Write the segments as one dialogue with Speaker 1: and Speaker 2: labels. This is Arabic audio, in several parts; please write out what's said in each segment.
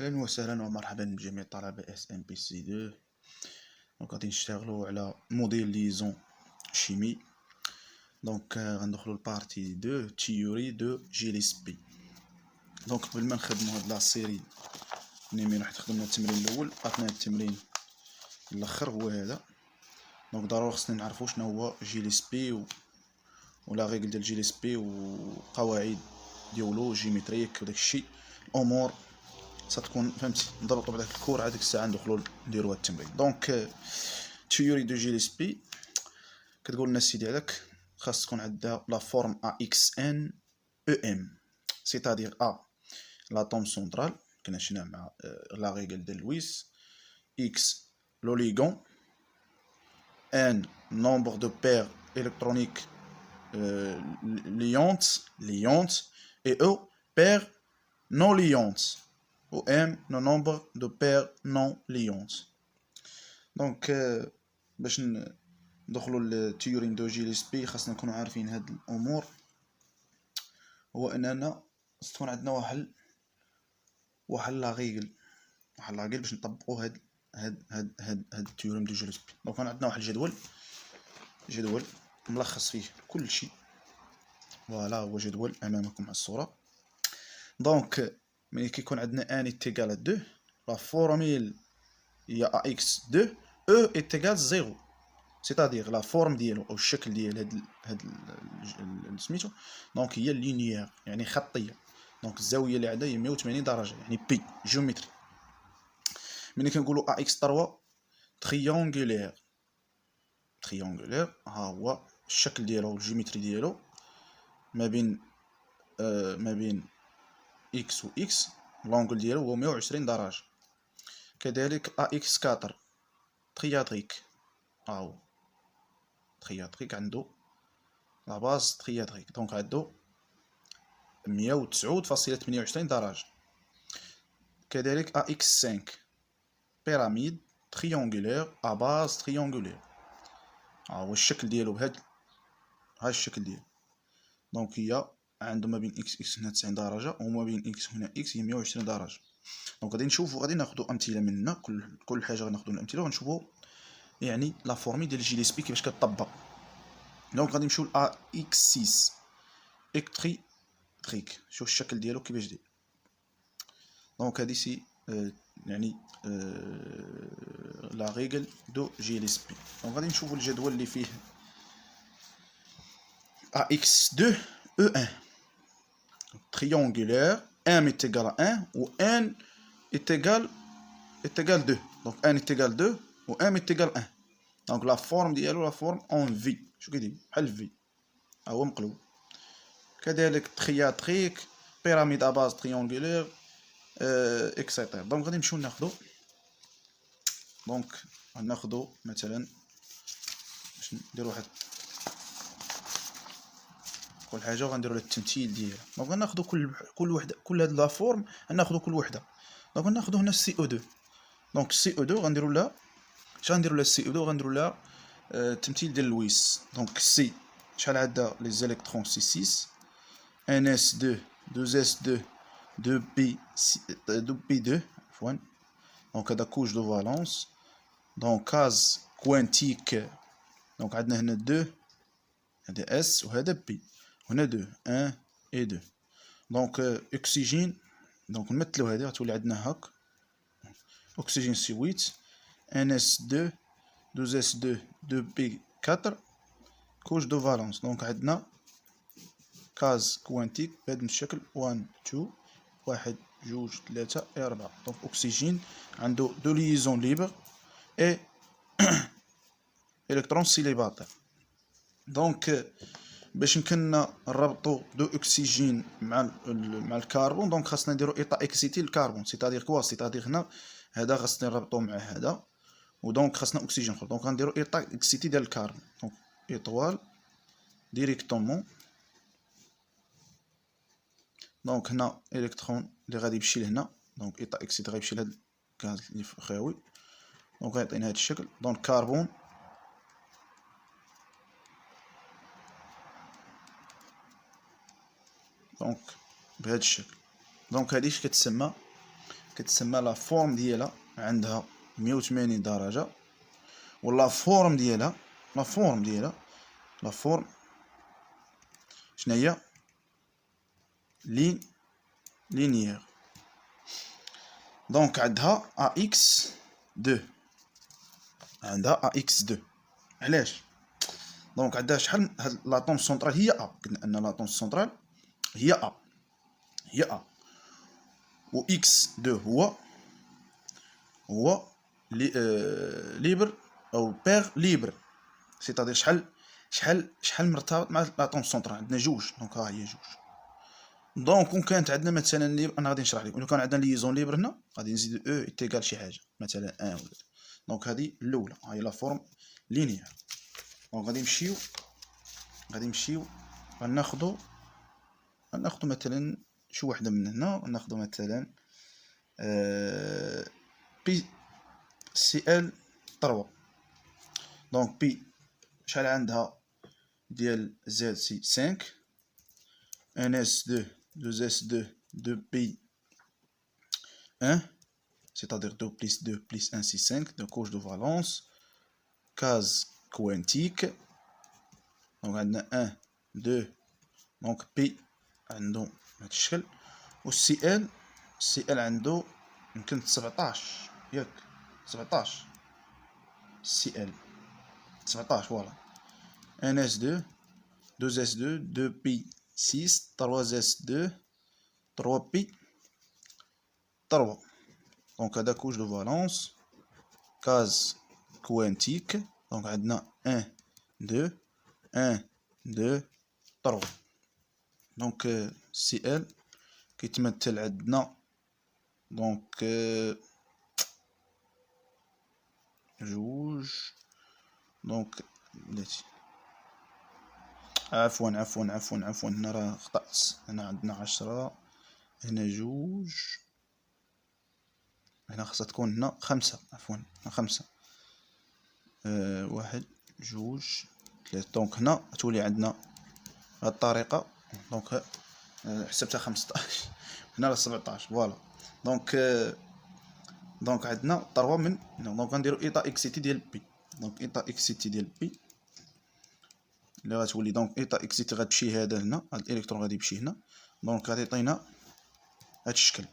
Speaker 1: اهلا وسهلا ومرحبا بجميع طلبة SMPC2. دونك غادي نشتغلو على موديل ليزون شيمي. دونك غندخلو لبارتي 2 تيوري دو جيليسبي. دونك قبل ما نخدمو هاد لا سيري نيميرو حيت خدمنا التمرين الاول، بقاتنا التمرين الاخر هو هذا. دونك ضروري خصنا نعرفو شنو هو جيليسبي ولا ريغل ديال جيليسبي وقواعد ديالو جيومتريك وداكشي الامور ستكون فهمتي نضبطوا بداك الكور. هذيك الساعه ندخلوا نديروا هذا التمرين. دونك تيوري دو جيليسبي كتقول لنا السيدي هذاك خاص تكون عندها لا فورم ا اكس ان او ام، سيتادير ا لاتوم سونترال كناشنا مع لا ريغل ديال لويس، اكس لوليغون، ان نومبر دو بير الكترونيك liantes et O paires non liantes ou M le nombre de paires non liantes. Donc باش ندخلوا للتيورين دو جيليسبي خاصنا نكونوا عارفين هاد الامور. هو اننا تكون عندنا واحد لا ريغل باش نطبقوا هاد التيورين دو جيليسبي. دونك عندنا واحد الجدول ملخص فيه كل شيء. فوالا هو جدول امامكم على الصوره. دونك ملي كيكون عندنا ان ايتيغال 2 لا فورميل هي ا اكس 2 او ايتيغال 0، سيتادير لا فورم ديالو او الشكل ديال هاد سميتو دونك هي لينيير يعني خطيه. دونك الزاويه اللي عندها هي 180 درجه يعني بي جيومتري. ملي كنقولوا ا اكس 3 تريونغولير ها هو الشكل ديالو الجيومتري ديالو ما بين اكس و اكس لونغل ديالو هو 120 درجه. كذلك ا اكس 4 تريادريك ها هو تريادريك عنده لا باز تريادريك دونك عنده 109.28 درجه. كذلك ا اكس 5 بيراميد تريونغولير ا باز تريونغولير ها هو الشكل ديالو بهذا الشكل ديالو. دونك هي عنده ما بين اكس هنا 90 درجه وما بين اكس هنا اكس هي 120 درجه. دونك غادي نشوفوا غادي ناخذوا امثله منها كل حاجه غناخذوا الامثله ونشوفوا يعني لا فورمي ديال جيليسبي كيفاش كتطبق. دونك غادي نمشيو ل اكس 6 اكتريك. شوف الشكل ديالو كيفاش داير. دونك هادي سي يعني لا ريغل دو جيليسبي. دونك غادي نشوفوا الجدول اللي فيه ax2 e1 triangulaire, m est égal à 1 ou n est égal 2. Donc n est égal 2 ou m est égal 1. Donc la forme ديالو la forme en V. شو كيدير بحال في ها هو مقلوب. كذلك ترياتريك بيراميد ا باز تريونغولير اكسيتير. دونك غادي نمشيو ناخذو. دونك غناخذو مثلا باش نديرو واحد كل حاجه وغنديروا لها التمثيل ديالها. دونك غناخذوا كل وحده كل هاد لا فورم غناخذوا كل وحده. دونك غناخذوا هنا السي او 2. دونك السي او 2 غنديروا لها السي او 2 غنديروا لها التمثيل ديال لويس. دونك سي شحال عندها لي زيليكترون سي 6 ان اس 2 2 اس 2 2 بي 2 عفوا. دونك هذا كوج دو فالونس. دونك كاز كوانتيك. دونك عندنا هنا 2 هذا اس وهذا بي هنا 2 1 اي 2. دونك اكسجين دونك نمثلو هذه غتولي عندنا هاك اكسجين سي 8 ان اس 2 2 اس 2 2 بي 4 كوج دو فالونس. دونك عندنا كاز كوانتيك بهذا الشكل 1 2 1 2 3 4. دونك اكسجين عنده دو ليزون ليبر اي الكترون سيليباتير. دونك باش يمكننا نربطوا دو اكسجين مع الكربون دونك خاصنا نديروا ايطا اكسيتي الكربون سيتادير كوا سيتادير هنا هذا خاصنا نربطوه مع هذا ودونك خاصنا اكسجين اخر. دونك غنديروا ايطا اكسيتي ديال الكربون. دونك ايطوال ديريكتومون. دونك هنا الكترون اللي غادي يمشي لهنا دونك ايطا اكسيتي غيمشي لهاد الغاز اللي خاوي. دونك غيعطينا هاد الشكل. دونك كربون دونك بهذا الشكل. دونك هادي اش كتسمى كتسمى لا فورم ديالها عندها 180 درجة، ولا فورم ديالها لا فورم شناهي لينيير. دونك عندها اكس 2 علاش؟ دونك عندها شحال هاد لاطوم سونطرال هي قلنا ان لاطوم سونطرال هي ا و اكس 2 هو ليبر او بير ليبر، سيتادير شحال مرتبط مع لاطوم سونطرال. عندنا جوج، دونك ها هي جوج. دونك كون كانت عندنا مثلا ليبر، انا غادي نشرح لكم. لو كان عندنا ليزون ليبر هنا غادي نزيد او يتيكال شي حاجه، مثلا 1 ولا. دونك هذه الاولى، هاي لا فورم لينيير. دونك غادي نمشيو غناخدو مثلا شي وحده من هنا. غناخدو مثلا بي سي ال 3. دونك بي شحال عندها ديال زد سي 5 ان اس 2 2 اس 2 2 بي 1، c'est-à-dire 2 plus 2 plus 1 c'est 5 de couche de valence case quantique. donc عندنا 1 2 donc P عنده بهذا الشكل، و سي ال عنده يمكن 17 ياك 17 سي ال 17 فوالا. 1 اس 2 2 اس 2 2 بي 6 3 اس 2 3 بي 3. دونك هذا كوش دو فالونس كاز كوانتيك. دونك عندنا 1 2 1 2 3. دونك سي ال كيتمثل عندنا دونك جوج. دونك بلاتي عفوا هنا راه خطأت، هنا عندنا 10 هنا جوج، هنا خاصها تكون هنا 5 عفوا 5 1 2 3. دونك هنا تولي عندنا بهاد الطريقة. دونك حسبتها 15 هنا راه 17 فوالا. دونك عندنا 3 من هنا. دونك غنديرو ايطا اكسيتي ديال بي. دونك ايطا اكسيتي ديال بي اللي غتولي دونك ايطا اكسيتي غتمشي هذا هنا، هاد الالكترون غادي يمشي هنا. دونك غادي يعطينا هاد الشكل،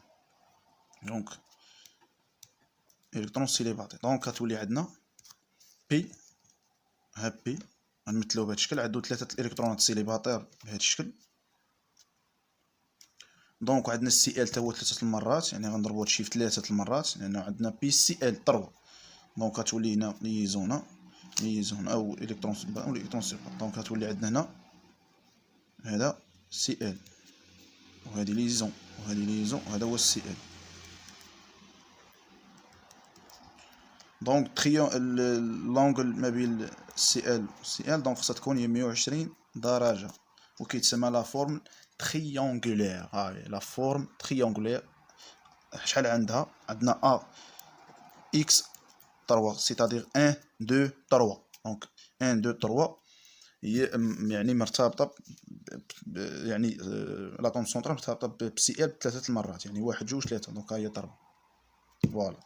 Speaker 1: دونك الكترون سيليباتير. دونك غتولي عندنا بي، ها بي غنمثلوه بهذا الشكل، عندو 3 الالكترونات سيليباتير بهذا الشكل. دونك عندنا السي ال تا هو 3 المرات، يعني غنضربو هادشي في 3 المرات لان عندنا بي سي ال 3. دونك غتولي هنا ليزون او الكترون سيليباتير او الكترون سيليباتير. دونك غتولي عندنا هنا هذا سي ال، وهذه ليزون وهذا هو السي ال. دونك لونغل ما بين سي ال دونك خصها تكون هي 120 درجة، وكيتسمى لا فورم تريونغولير. هاهي لا فورم تريونغولير. شحال عندها؟ عندنا ا اكس 3 سيتادير 1 2 3. دونك 1 2 3 هي يعني مرتبطة يعني لاطوم سونطرال مرتبطة بسي ال بثلاثة المرات، يعني 1 2 3. دونك هي ضرب فوالا.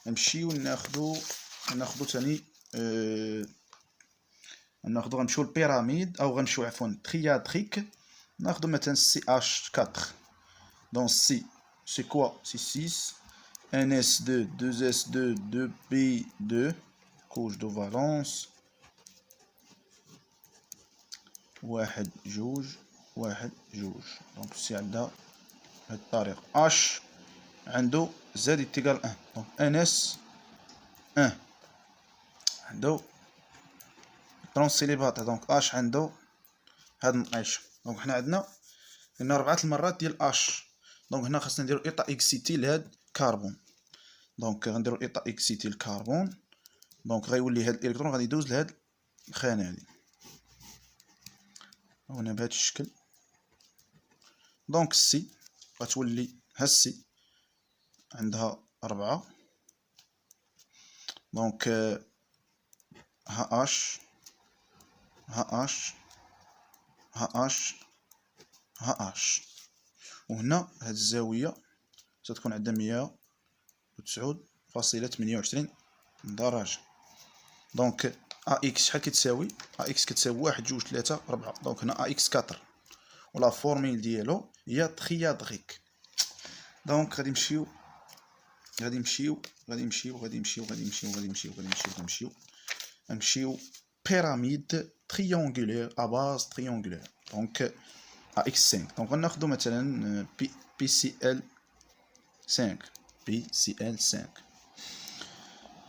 Speaker 1: نمشيو ناخدو ثاني غنمشيو البيراميد او غنمشيو عفوا تريادريك. ناخدو مثلا سي اش 4. دون سي سي كوا سي 6 ان اس 2 2 اس 2 2 بي 2 كوش دو فالونس 1 2 1 2. دونك سي عندها بهاد الطريقة. اش عنده زاد يتيكال 1. دونك ان اس 1 عنده الكترون سيليباتير. دونك اش عنده هاد النقيش. دونك حنا عندنا 4 المرات ديال اش. دونك هنا خاصنا نديرو ايطا اكسيتي لهاد كربون. دونك غنديرو ايطا اكسيتي الكربون. دونك غيولي هاد الالكترون غادي يدوز لهاد الخانه هادي هنا بهاد الشكل. دونك السي غتولي ها السي عندها 4. دونك ها اش ها اش ها اش ها اش، وهنا هاد الزاويه ستكون عندنا 109.28 درجة. دونك ا اكس شحال كتساوي؟ ا اكس كتساوي 1 2 3 4. دونك هنا ا اكس 4 ولا فورميل ديالو هي تريادغيك. دونك غادي نمشيو بيراميد تريونغولير ا باز تريونغولير. دونك ا اكس 5. دونك غناخدو مثلا بي سي ال 5.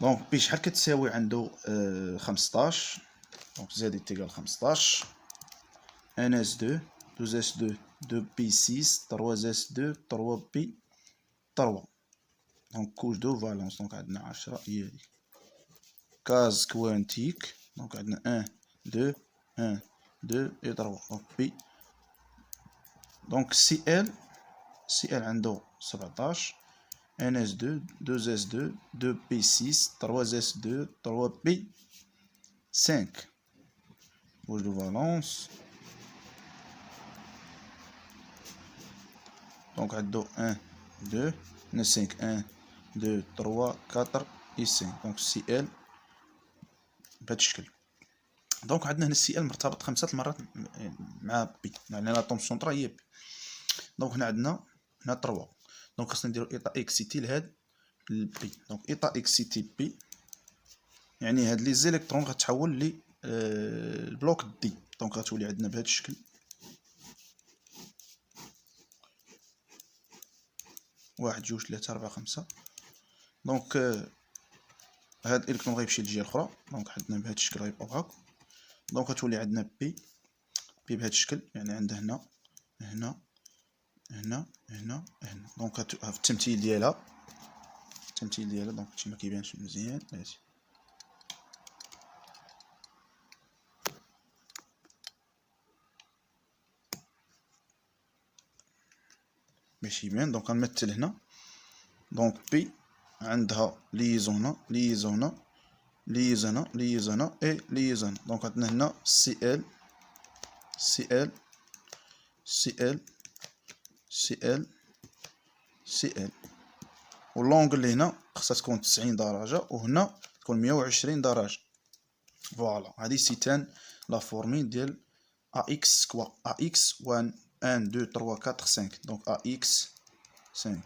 Speaker 1: دونك بي شحال كتساوي عنده 15. دونك زائد تيغال 15. 1 اس 2 2 اس 2 2 بي 6 3 اس 2 3 بي 3. دونك كوج دو فالونس. دونك عندنا 10 هي هادي. كاز كوانتيك. دونك عندنا 1 2 1 2 et 3. دونك بي. دونك سي ال عنده 17. 1 اس 2 2 اس 2 2 بي 6 3 اس 2 3 بي 5. كوج دو فالونس. دونك عندو 1 2 هنا 5 1 2 3 4 et 5. دونك سي ال بهاد الشكل. دونك عندنا هنا السي ال مرتبط 5 المرات مع بي، يعني لاطوم سونطرا هي بي. دونك هنا عندنا هنا 3. دونك خاصنا نديرو ايطا اكسيتي لهاد البي. دونك ايطا اكسيتي بي يعني هاد لي زيليكترون غتحول لي البلوك دي. دونك غتولي عندنا بهاد الشكل. واحد جوج ثلاثة أربعة خمسة. دونك هاد الإلكترون غيمشي للجهة الأخرى. دونك عندنا بهاد الشكل غيبقاو هاك. دونك غتولي عندنا بي بهاد الشكل، يعني عندها هنا هنا هنا هنا هنا. دونك في التمثيل ديالها دونك هادشي مكيبانش مزيان. هادي باش يبان. دونك غنمثل هنا. دونك بي عندها ليزونا اي ليزونا. دونك عندنا هنا سي ال واللونغ اللي هنا خاصها تكون 90 درجة وهنا تكون 120 درجة. فوالا هادي سيتان لا فورمين ديال ا اكس كوا ا اكس 1 2 3 4 5. دونك ا اكس 5.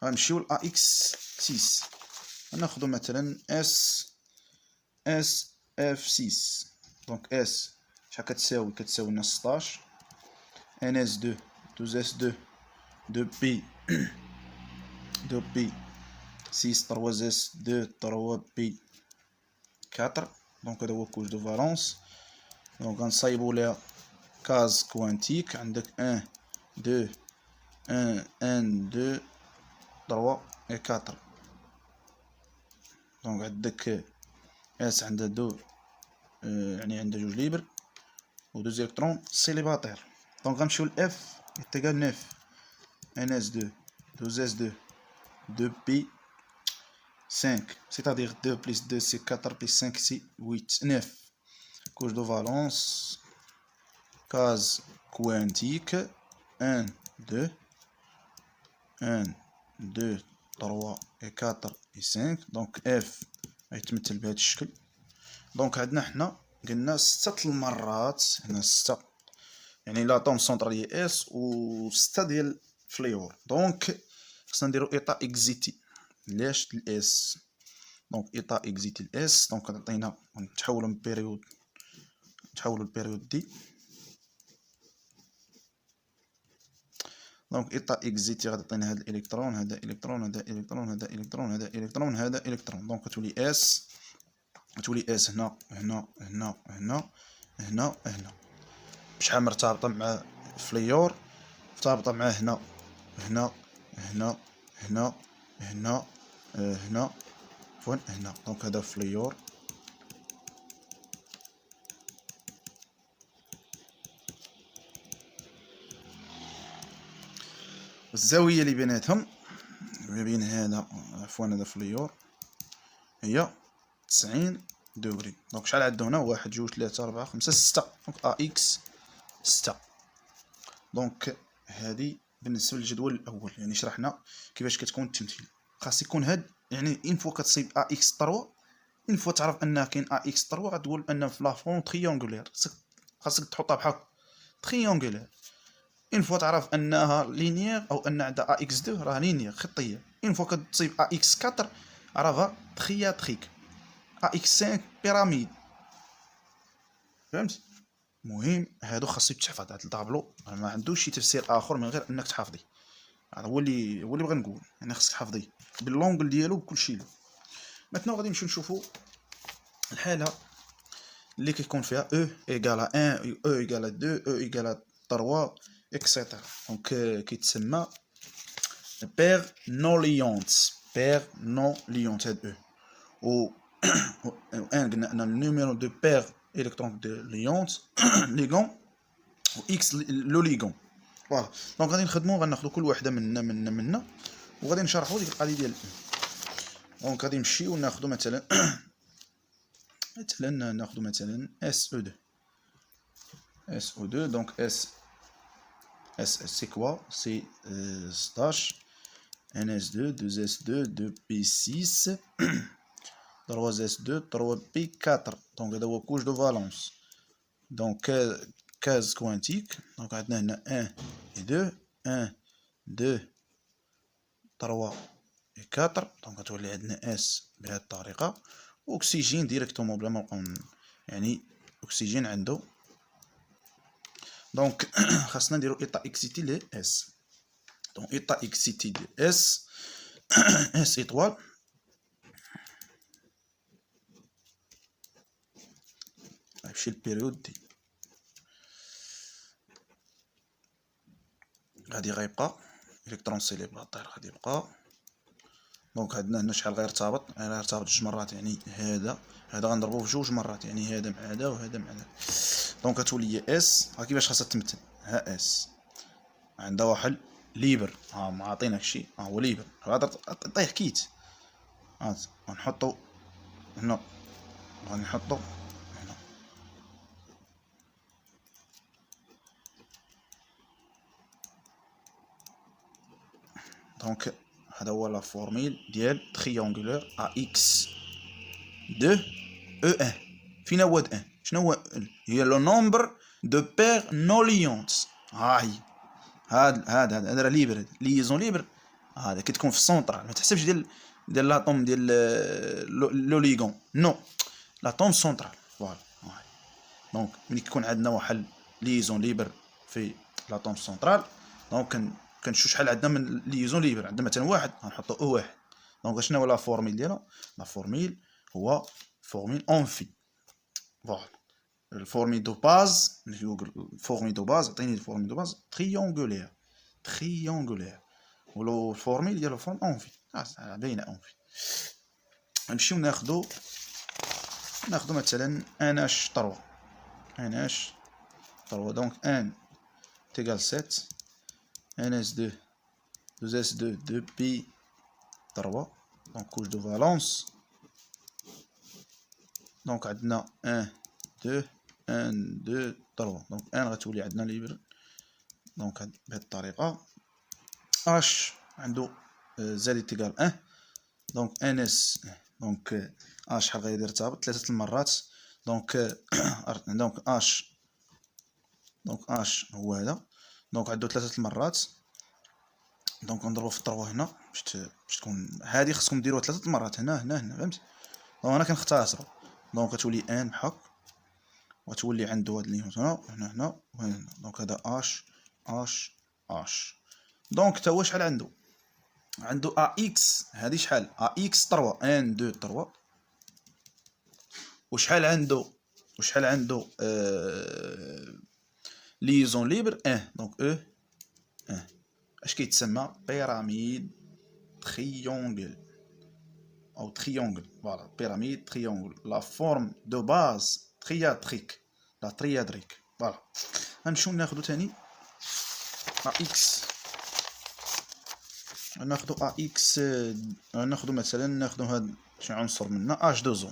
Speaker 1: غنمشيو ل ا اكس 6. غناخدو مثلا اس اف 6. دونك اس شحال كتساوي لنا 16. ان اس 2 2 اس 2 2 بي 6 3 اس 2 3 بي 4. دونك هذا هو كوج دو فالونس. دونك غنصايبو ليها كاز كوانتيك. عندك 1 2 3 et 4. دونك عندك اس عندها دو يعني عندها جوج ليبر و دو زيلكترون سيليباتير. دونك غنمشيو لاف تيغال 9. ان اس 2 2 اس 2 2 بي 5. c'est-à-dire 2 plus 2 c'est 4 plus 5 c'est 8 9. couche de valence case quantique 1 2 3 et 4 et 5. دونك اف غيتمثل بهذا الشكل. دونك عندنا حنا قلنا 6 المرات هنا 6 يعني لاطوم سونطرال هي اس و 6 ديال فليور. دونك خصنا نديرو ايطا اكزيتي لاش الاس. دونك ايطا اكزيتي الاس. دونك غتعطينا نتحولو من بيريود البيريود دي. دونك ايطا اكزيتي غتعطينا هاد الالكترون هذا الكترون هذا الكترون هذا الكترون هذا الكترون هذا الكترون. دونك غتولي اس هنا هنا هنا هنا هنا هنا. بشحال مرتبطه مع فليور مرتبطه مع هنا هنا هنا هنا هنا هنا فين هنا. دونك هذا فليور. الزاويه اللي بيناتهم ما بين هذا عفوا هذا فليور هي 90 دوغري. دونك شحال عندو هنا 1 2 3 4 5 6. دونك ا اكس 6. دونك هادي بالنسبه للجدول الاول، يعني شرحنا كيفاش كتكون التمثيل. خاص يكون هاد يعني اون فوا كتصيب ا اكس 3، اون فوا تعرف ان كاين ا اكس 3 غتقول ان في لا فورم تريونغولير، خاصك تحطها بحال تريونغولير. اون فوا تعرف انها لينيير او ان عندها ا اكس 2 راه لينيير خطيه. اون فوا كتصيب ا اكس 4 عرفها ترياتريك. ا اكس 5 بيراميد. فهمت؟ المهم هادو خاصو يتحفظ، هاد الطابلو ما عندوش شي تفسير اخر من غير انك تحافظيه. هذا هو اللي بغا نقول، يعني خاصك تحافظيه باللونغل ديالو بكلشي له. مثلا غادي نمشيو نشوفو الحاله اللي كيكون فيها او ايكال 1 او ايكال 2 او ايكال 3 اكسيتيرا. دونك كيتسمى بيرنوليونس. بيرنوليونس هاد او ان قلنا ان النيميرو دو بير الكترون دو ليونس ليغون و اكس لو ليغون. فوالا دونك غادي نخدمو، غناخدو كل وحده منا وغادي نشرحو ديك القضيه ديال دونك غادي نمشيو ناخدو مثلا ناخدو مثلا SO2. SO2 donc S c'est quoi? C'est 16 NS2 2S2 2P6 3S2 3P4. donc هذا هو couche de valence. donc case quantique. donc عندنا هنا 1 et 2 1 2 3 et 4. donc غتولي عندنا S بهذه الطريقه. اكسجين ديريكتومون بلا ما نبقاو يعني اكسجين عنده. دونك خاصنا نديرو ايطا اكسيتي ل اس. دونك ايطا اكسيتي ل اس اس ايطوال غنمشي للبيريود دي غادي غيبقى الكترون سيليبراتير غادي يبقى. دونك عندنا هنا شحال غيرتبط، انا غيرتبط جوج مرات، يعني هذا غنضربوه في جوج مرات، يعني هذا مع هذا وهذا مع هذا. دونك غتولي هي اس. ها كيفاش خاصها تمثل؟ ها اس عندها واحد ليبر، ها ما عاطيناك شي، ها هو ليبر غادي طيح كيت. ها غنحطو هنا، غادي نحطو هنا. دونك هذا هو لا فورميل ديال تريونغولور ا اكس 2 او 1. فين هو 1؟ شنو هو؟ هي لو نومبر دو بير نوليونس. ها هي هذا راه ليبر، ليزون ليبر. هذا كتكون في السونطرال، ما تحسبش ديال لاطوم ديال لو ليغون، نو لاطوم سونطرال. فوالا دونك ملي كيكون عندنا واحد ليزون ليبر في لاطوم سونطرال، دونك كنشوف شحال عندنا من ليزون ليبر. عندنا مثلا واحد غنحطو او واحد. دونك شنو هو لا فورميل ديالو؟ لا فورميل هو فورميل اونفي. فوالا الفورميل دو باز، الفورميل دو باز عطيني الفورميل دو باز تريونغولير ولو الفورميل ديال الفورم اونفي باينه اونفي. نمشيو ناخدو مثلا NH 3 NH 3. دونك N تيغال 7 NS2 2S2 2P3. دونك couche de valence. دونك عندنا 1 2 1 2 3. دونك ان غتولي عندنا ليبر. دونك بهذه الطريقه اش عنده زائد تيغال 1. دونك ان اس دونك اش شحال غيدير تابط 3 المرات. دونك اش هو هذا. دونك عنده 3 المرات. دونك نضربو في 3 هنا باش تكون هذه. خصكم ديروها 3 المرات هنا فهمت؟ دونك انا كنختصرو. دونك غتولي ان بحال وتولي عنده هاد اللي هنا وهنا. دونك هذا اش. دونك تا هو شحال عنده ا اكس. هادي شحال؟ ا اكس 3 1 2 3. وشحال عنده ليزون ليبر 1. دونك او 1 اش كيتسمى؟ بيراميد تريونغل او تريونغل. فوالا بيراميد تريونغل. لا فورم دو باز ترياتريك، لا تريادريك. فوالا غنمشيو ناخدو تاني ا اكس. ناخدو ا اكس ناخدو مثلا ناخدو هاد شي عنصر منا اش دوزو.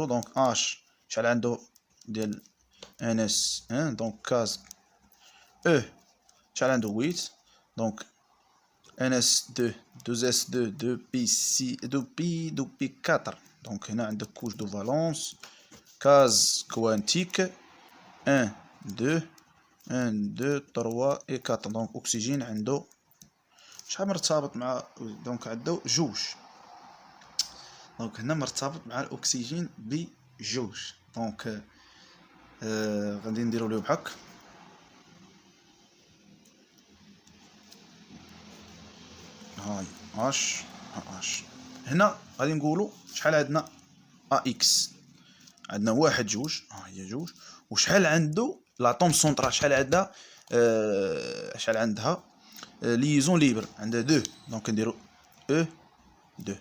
Speaker 1: دونك اش شحال عنده ديال ان اس 1. دونك كاز او شحال عنده 8 دونك NS2 2S2 2P6 2P4 دونك هنا عندك كوش دو فالونس كاز كوانتيك 1 2 1 2 3 et 4 دونك اكسجين عنده شحال مرتبط مع دونك عنده جوج دونك هنا مرتبط مع الاكسجين بجوج دونك غادي نديرو ليه بحال هاي اش هنا غادي نقولوا شحال عندنا اكس عندنا واحد جوج ها هي جوج وشحال عنده لاطوم سونطرال شحال عندها شحال عندها ليزون ليبر عندها 2 دونك نديرو او 2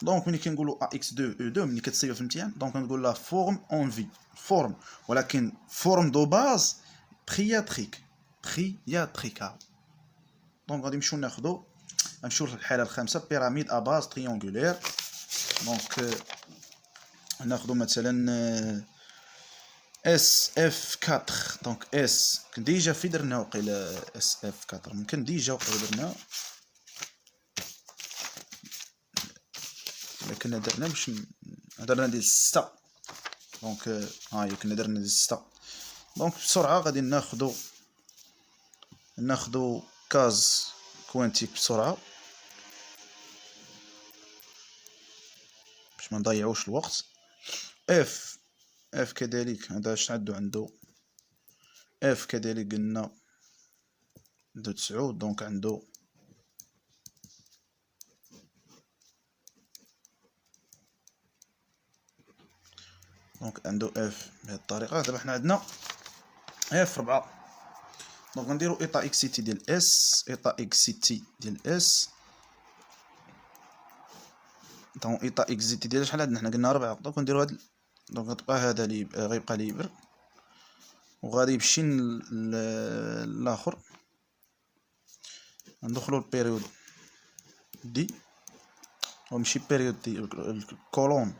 Speaker 1: دونك ملي كنقولوا اكس 2 او 2 ملي كتصيبها في الامتحان دونك كنقول لها فورم اون في فورم ولكن فورم دو باز برياتريك دونك غادي نمشيو نمشيو للحاله الخامسه بيراميد ا باز تريونغولير دونك ناخذ مثلا اس اف 4 دونك اس ديجا في درنا وقيله اس اف 4 ممكن ديجا وقيله درنا كنا درنا باش درنا ديال 6 دونك ها هي كنا درنا ديال 6 دونك بسرعه غادي ناخذ كاز كوانتيك بسرعه باش ما نضيعوش الوقت اف كذلك هذا اش عنده اف كذلك قلنا عنده 9 دونك عنده اف بهذه الطريقه دابا حنا عندنا اف 4 دونك غنديرو ايطا اكس تي ديال اس دونك ايطا اكس تي ديال شحال عندنا حنا قلنا 4 دونك نديرو هاد دونك غتبقى هذا غيبقى ليبر وغادي يمشي الاخر ندخلو البيريود دي ومشي بيريود دي الكولون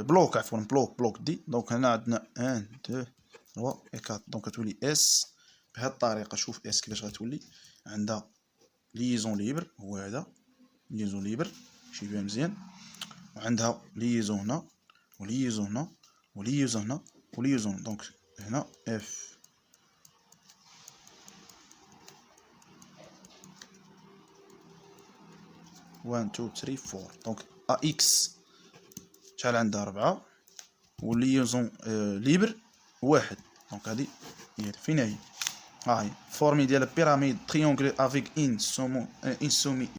Speaker 1: بلوك عفوا بلوك دي دونك هنا عندنا 1 2 3 et 4 دونك كتولي اس بهذه الطريقه. شوف اس كيفاش غتولي عندها ليزون ليبر هو هذا ليزون ليبر شي بها مزيان وعندها ليزون هنا وليزون هنا وليزون هنا وليزون دونك هنا اف وان تو تري فور دونك ا اكس شحال عندها 4 وليزون ليبر واحد دونك هادي هي فين هي ها هي فورمي ديال بيراميد تريونغل افيك ان سومي